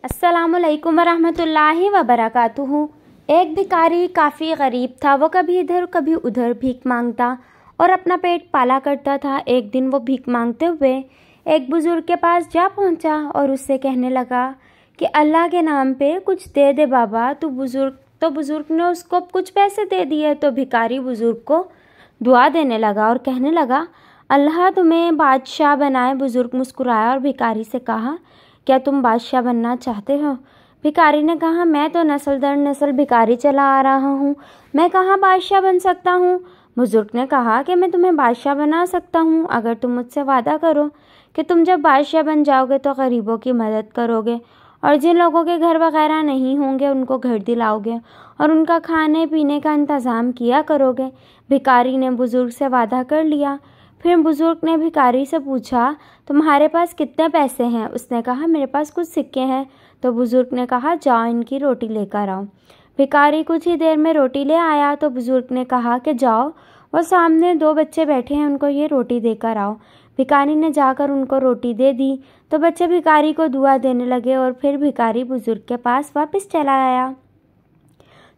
अस्सलामु अलैकुम वरहमतुल्लाहि वबरकातुहू। एक भिखारी काफ़ी गरीब था। वो कभी इधर कभी उधर भीख मांगता और अपना पेट पाला करता था। एक दिन वो भीख मांगते हुए एक बुज़ुर्ग के पास जा पहुंचा और उससे कहने लगा कि अल्लाह के नाम पे कुछ दे दे बाबा। बुज़ुर्ग ने उसको कुछ पैसे दे दिए तो भिखारी बुज़ुर्ग को दुआ देने लगा और कहने लगा अल्लाह तुम्हें बादशाह बनाए। बुज़ुर्ग मुस्कुराया और भिखारी से कहा क्या तुम बादशाह बनना चाहते हो? भिखारी ने कहा मैं तो नस्ल दर नस्ल भिखारी चला आ रहा हूँ, मैं कहाँ बादशाह बन सकता हूँ। बुजुर्ग ने कहा कि मैं तुम्हें बादशाह बना सकता हूँ अगर तुम मुझसे वादा करो कि तुम जब बादशाह बन जाओगे तो गरीबों की मदद करोगे और जिन लोगों के घर वगैरह नहीं होंगे उनको घर दिलाओगे और उनका खाने पीने का इंतज़ाम किया करोगे। भिखारी ने बुजुर्ग से वादा कर लिया। फिर बुजुर्ग ने भिखारी से पूछा तुम्हारे पास कितने पैसे हैं? उसने कहा मेरे पास कुछ सिक्के हैं। तो बुजुर्ग ने कहा जाओ इनकी रोटी लेकर आओ। भिखारी कुछ ही देर में रोटी ले आया तो बुजुर्ग ने कहा कि जाओ वो सामने दो बच्चे बैठे हैं उनको ये रोटी देकर आओ। भिखारी ने जाकर उनको रोटी दे दी तो बच्चे भिखारी को दुआ देने लगे और फिर भिखारी बुजुर्ग के पास वापस चला आया।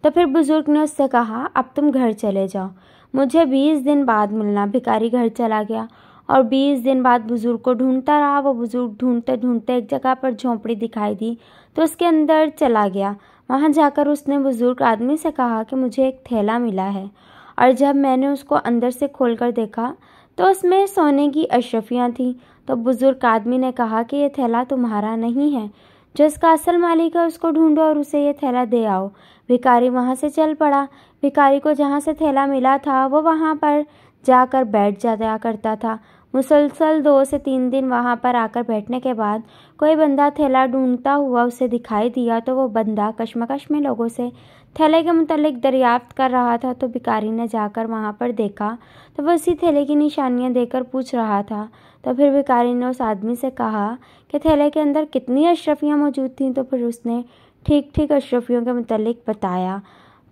तो फिर बुजुर्ग ने उससे कहा अब तुम घर चले जाओ, मुझे 20 दिन बाद मिलना। भिखारी घर चला गया और 20 दिन बाद बुजुर्ग को ढूंढता रहा। वो बुजुर्ग ढूंढते ढूंढते एक जगह पर झोंपड़ी दिखाई दी तो उसके अंदर चला गया। वहां जाकर उसने बुजुर्ग आदमी से कहा कि मुझे एक थैला मिला है और जब मैंने उसको अंदर से खोलकर देखा तो उसमें सोने की अशरफियाँ थीं। तो बुजुर्ग आदमी ने कहा कि ये थैला तुम्हारा नहीं है, जो इसका असल मालिक है उसको ढूंढो और उसे ये थैला दे आओ। भिखारी वहाँ से चल पड़ा। भिखारी को जहाँ से थैला मिला था वो वहाँ पर जाकर बैठ जाया करता था। मुसलसल 2 से 3 दिन वहाँ पर आकर बैठने के बाद कोई बंदा थैला ढूंढता हुआ उसे दिखाई दिया तो वो बंदा कशमकश में लोगों से थैले के मुतालिक दरियाफ्त कर रहा था। तो भिखारी ने जाकर वहाँ पर देखा तो वो उसी थैले की निशानियाँ देकर पूछ रहा था। तो फिर भिखारी ने उस आदमी से कहा कि थैले के अंदर कितनी अशरफियाँ मौजूद थीं। तो फिर उसने ठीक ठीक अशरफियों के मुतालिक बताया।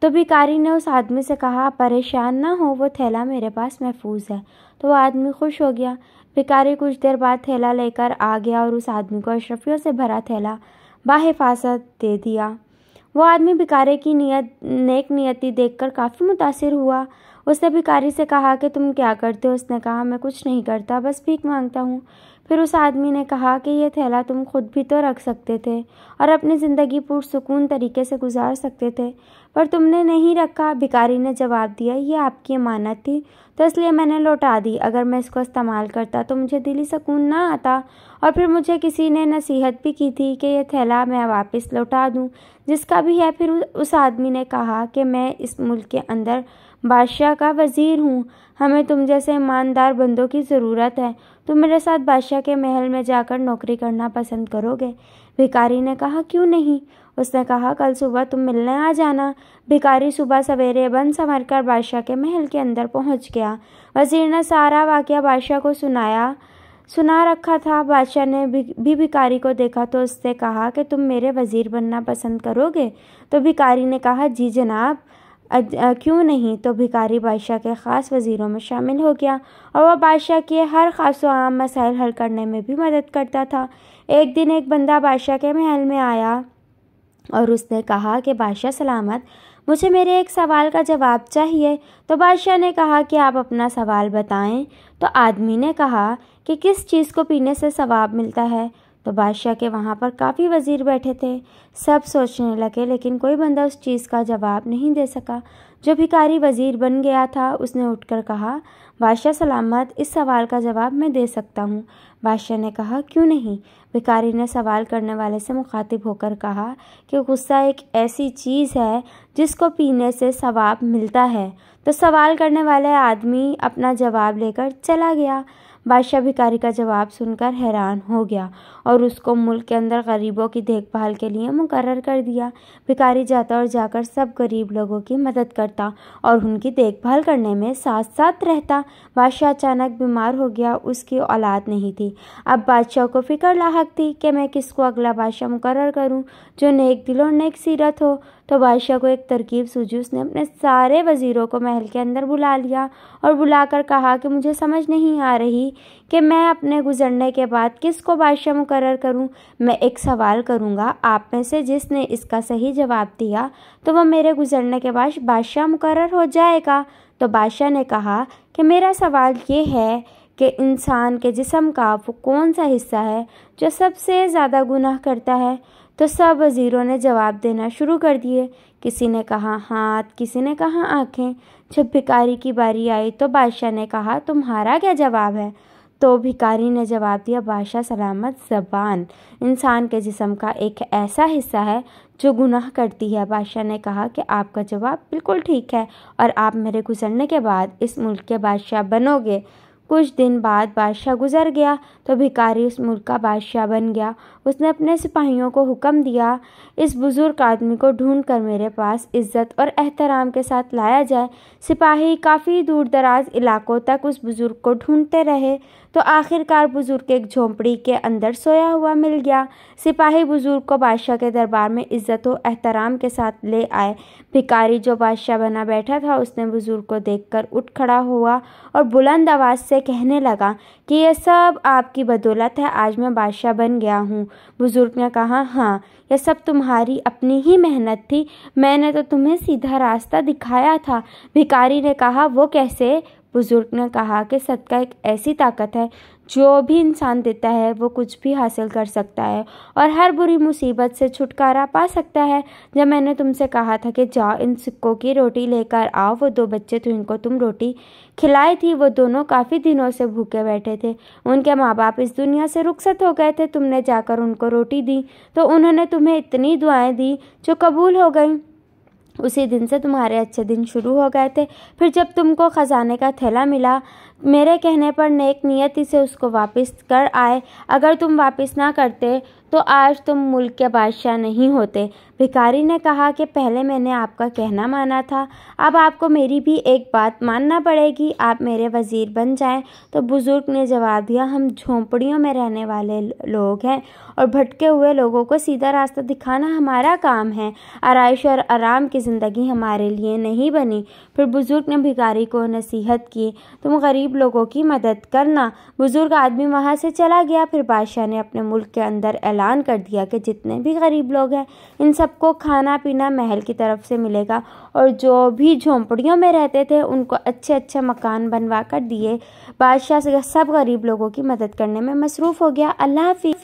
तो भिखारी ने उस आदमी से कहा परेशान ना हो, वो थैला मेरे पास महफूज है। तो वो आदमी खुश हो गया। भिखारी कुछ देर बाद थैला लेकर आ गया और उस आदमी को अशरफियों से भरा थैला बाहिफाजत दे दिया। वो आदमी भिखारी की नेक नियति देखकर काफ़ी मुतासिर हुआ। उसने भिखारी से कहा कि तुम क्या करते हो? उसने कहा मैं कुछ नहीं करता, बस भीख मांगता हूँ। फिर उस आदमी ने कहा कि ये थैला तुम खुद भी तो रख सकते थे और अपनी ज़िंदगी पुरसुकून तरीके से गुजार सकते थे, पर तुमने नहीं रखा। भिखारी ने जवाब दिया ये आपकी अमानत थी तो इसलिए मैंने लौटा दी। अगर मैं इसको इस्तेमाल करता तो मुझे दिली सुकून ना आता। और फिर मुझे किसी ने नसीहत भी की थी कि ये थैला मैं वापस लौटा दूँ जिसका भी है। फिर उस आदमी ने कहा कि मैं इस मुल्क के अंदर बादशाह का वज़ीर हूँ, हमें तुम जैसे ईमानदार बंदों की ज़रूरत है। तुम मेरे साथ बादशाह के महल में जाकर नौकरी करना पसंद करोगे? भिखारी ने कहा क्यों नहीं। उसने कहा कल सुबह तुम मिलने आ जाना। भिखारी सुबह सवेरे बन संवर कर बादशाह के महल के अंदर पहुंच गया। वज़ीर ने सारा वाक़या बादशाह को सुना रखा था। बादशाह ने भी भिखारी को देखा तो उससे कहा कि तुम मेरे वज़ीर बनना पसंद करोगे? तो भिखारी ने कहा जी जनाब, क्यों नहीं। तो भिखारी बादशाह के ख़ास वज़ीरों में शामिल हो गया और वह बादशाह के हर ख़ास व आम मसाइल हल करने में भी मदद करता था। एक दिन एक बंदा बादशाह के महल में आया और उसने कहा कि बादशाह सलामत, मुझे मेरे एक सवाल का जवाब चाहिए। तो बादशाह ने कहा कि आप अपना सवाल बताएं। तो आदमी ने कहा कि किस चीज़ को पीने से सवाब मिलता है। तो बादशाह के वहाँ पर काफ़ी वज़ीर बैठे थे। सब सोचने लगे लेकिन कोई बंदा उस चीज़ का जवाब नहीं दे सका। जो भिखारी वज़ीर बन गया था उसने उठकर कहा बादशाह सलामत, इस सवाल का जवाब मैं दे सकता हूँ। बादशाह ने कहा क्यों नहीं। भिखारी ने सवाल करने वाले से मुखातिब होकर कहा कि गुस्सा एक ऐसी चीज़ है जिसको पीने से सवाब मिलता है। तो सवाल करने वाले आदमी अपना जवाब लेकर चला गया। बादशाह भिखारी का जवाब सुनकर हैरान हो गया और उसको मुल्क के अंदर गरीबों की देखभाल के लिए मुकर्रर कर दिया। भिखारी जाता और जाकर सब गरीब लोगों की मदद करता और उनकी देखभाल करने में साथ साथ रहता। बादशाह अचानक बीमार हो गया, उसकी औलाद नहीं थी। अब बादशाह को फ़िक्र लाहक थी कि मैं किसको अगला बादशाह मुकर्रर करूं जो नेक दिल और नेक सीरत हो। तो बादशाह को एक तरकीब सूझी। उसने अपने सारे वज़ीरों को महल के अंदर बुला लिया और बुलाकर कहा कि मुझे समझ नहीं आ रही کہ میں اپنے گزرنے کے بعد کس کو بادشاہ مقرر کروں۔ میں ایک سوال کروں گا، آپ میں سے جس نے اس کا صحیح جواب دیا تو وہ میرے گزرنے کے بعد بادشاہ مقرر ہو جائے گا۔ تو بادشاہ نے کہا کہ میرا سوال یہ ہے کہ انسان کے جسم کا وہ کون سا حصہ ہے جو سب سے زیادہ گناہ کرتا ہے؟ تو سب وزیروں نے جواب دینا شروع کر دیے۔ کسی نے کہا ہاتھ، کسی نے کہا آنکھیں۔ جب بھکاری کی باری آئی تو بادشاہ نے کہا تمہارا کیا جواب ہے؟ تو بھکاری نے جواب دیا بادشاہ سلامت، زبان انسان کے جسم کا ایک ایسا حصہ ہے جو گناہ کرتی ہے۔ بادشاہ نے کہا کہ آپ کا جواب بالکل ٹھیک ہے اور آپ میرے گزرنے کے بعد اس ملک کے بادشاہ بنو گے۔ کچھ دن بعد بادشاہ گزر گیا تو بھکاری اس ملک کا بادشاہ بن گیا۔ اس نے اپنے سپاہیوں کو حکم دیا اس بزرگ آدمی کو ڈھونڈ کر میرے پاس عزت اور احترام کے ساتھ لایا جائے۔ سپاہی کافی دور دراز علاقوں تک اس بزرگ کو ڈھونڈتے رہے تو آخرکار بزرگ ایک جھونپڑی کے اندر سویا ہوا مل گیا۔ سپاہی بزرگ کو بادشاہ کے دربار میں عزت و احترام کے ساتھ لے آئے۔ بھکاری جو بادشاہ بنا بیٹھا تھا اس نے بزرگ کو دیکھ کر اٹھ کھڑا ہوا اور بلند آواز سے کہنے لگا کہ یہ سب آپ کی بدولت ہے، آج میں بادشاہ بن گیا ہوں۔ بزرگ نے کہا ہاں، یہ سب تمہاری اپنی ہی محنت تھی، میں نے تو تمہیں سیدھا راستہ دکھایا تھا۔ بھکاری نے کہا وہ کیسے؟ بزرگ نے کہا کہ صدقہ ایک ایسی طاقت ہے جو بھی انسان دیتا ہے وہ کچھ بھی حاصل کر سکتا ہے اور ہر بری مصیبت سے چھٹکارا پا سکتا ہے۔ جب میں نے تم سے کہا تھا کہ جاؤ ان سکوں کی روٹی لے کر آؤ، وہ 2 بچے تو ان کو تم روٹی کھلائی تھی، وہ دونوں کافی دنوں سے بھوکے بیٹھے تھے، ان کے ماں باپ اس دنیا سے رخصت ہو گئے تھے، تم نے جا کر ان کو روٹی دی تو انہوں نے تمہیں اتنی دعائیں دی جو قبول ہو گئیں۔ اسی دن سے تمہارے اچھے دن شروع ہو گئے تھے۔ پھر جب تم کو خزانے کا تھیلا ملا، میرے کہنے پر نیک نیتی سے اس کو واپس کر آئے، اگر تم واپس نہ کرتے تو آج تم ملک کے بادشاہ نہیں ہوتے۔ بھکاری نے کہا کہ پہلے میں نے آپ کا کہنا مانا تھا، اب آپ کو میری بھی ایک بات ماننا پڑے گی، آپ میرے وزیر بن جائیں۔ تو بزرگ نے جواب دیا ہم جھونپڑیوں میں رہنے والے لوگ ہیں اور بھٹکے ہوئے لوگوں کو سیدھا راستہ دکھانا ہمارا کام ہے، آرائش اور آرام کی زندگی ہمارے لیے نہیں بنی۔ پھر بزرگ نے بھکاری کو نصیحت کی تم غریب لوگوں کی مدد کرنا۔ بزرگ آدمی وہاں سے چلا گیا۔ پھر بادشاہ نے اپنے ملک کے اندر اعلان کر دیا کہ جتنے بھی غریب لوگ ہیں ان سب کو کھانا پینا محل کی طرف سے ملے گا، اور جو بھی جھونپڑیوں میں رہتے تھے ان کو اچھے اچھے مکان بنوا کر دیے۔ بادشاہ سب غریب لوگوں کی مدد کرنے میں مصروف ہو گیا۔ اللہ حافظ۔